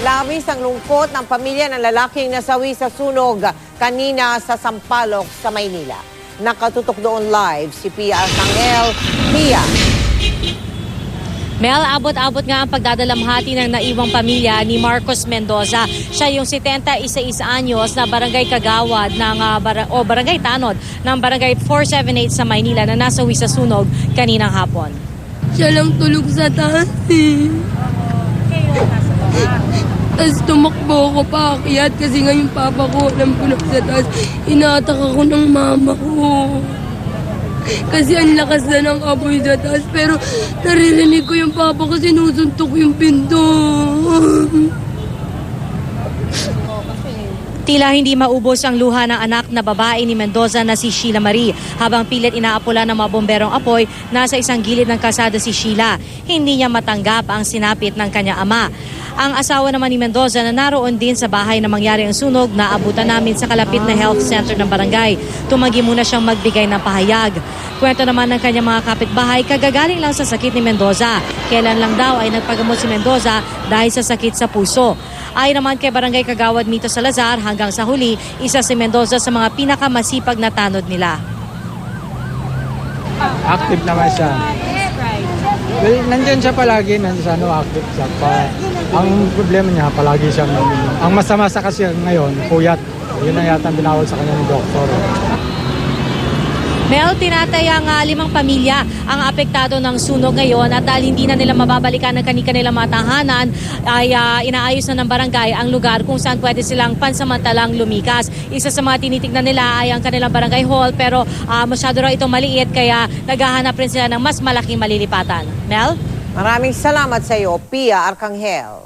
Labis ang lungkot ng pamilya ng lalaking nasawi sa sunog kanina sa Sampaloc sa Maynila. Nakatutok doon live si Pia Arcangel. Pia. Mel, abot-abot nga ang pagdadalamhati ng naiwang pamilya ni Marcos Mendoza. Siya yung 71 anyos na barangay kagawad ng barangay tanod ng barangay 478 sa Maynila na nasawi sa sunog kaninang hapon. Siya lang tulog sa taas eh. Tapos tumakbo ako paakyat kasi nga yung papa ko alam ko na sa taas. Inaatak ako ng mama ko. Kasi ang lakas na ng apoy sa taas. Pero naririnig ko yung papa ko sinusuntok yung pinto. Tila hindi maubos ang luha ng anak na babae ni Mendoza na si Sheila Marie. Habang pilit inaapula ng mga bomberong apoy, nasa isang gilid ng kalsada si Sheila. Hindi niya matanggap ang sinapit ng kanyang ama. Ang asawa naman ni Mendoza na naroon din sa bahay na mangyari ang sunog na abutan namin sa kalapit na health center ng barangay. Tumanggi muna siyang magbigay ng pahayag. Kwento naman ng kanyang mga kapitbahay, kagagaling lang sa sakit ni Mendoza. Kailan lang daw ay nagpagamot si Mendoza dahil sa sakit sa puso. Ay naman kay Barangay Kagawad Mito Salazar, hanggang sa huli, isa si Mendoza sa mga pinakamasipag na tanod nila. Active naman siya. Well, nandyan siya palagi, active siya. Ang problema niya, palagi siyang ang masama sa kasi ngayon, puyat. Yun na yata ang binawal sa kanya ng doktor. Mel, tinatayang 5 pamilya ang apektado ng sunog ngayon at dahil hindi na nila mababalikan ng kanilang mga tahanan ay inaayos na ng barangay ang lugar kung saan pwede silang pansamantalang lumikas. Isa sa mga tinitignan nila ay ang kanilang barangay hall pero masyado raw itong maliit kaya naghahanap rin sila ng mas malaking malilipatan. Mel? Maraming salamat sa iyo, Pia Arcangel.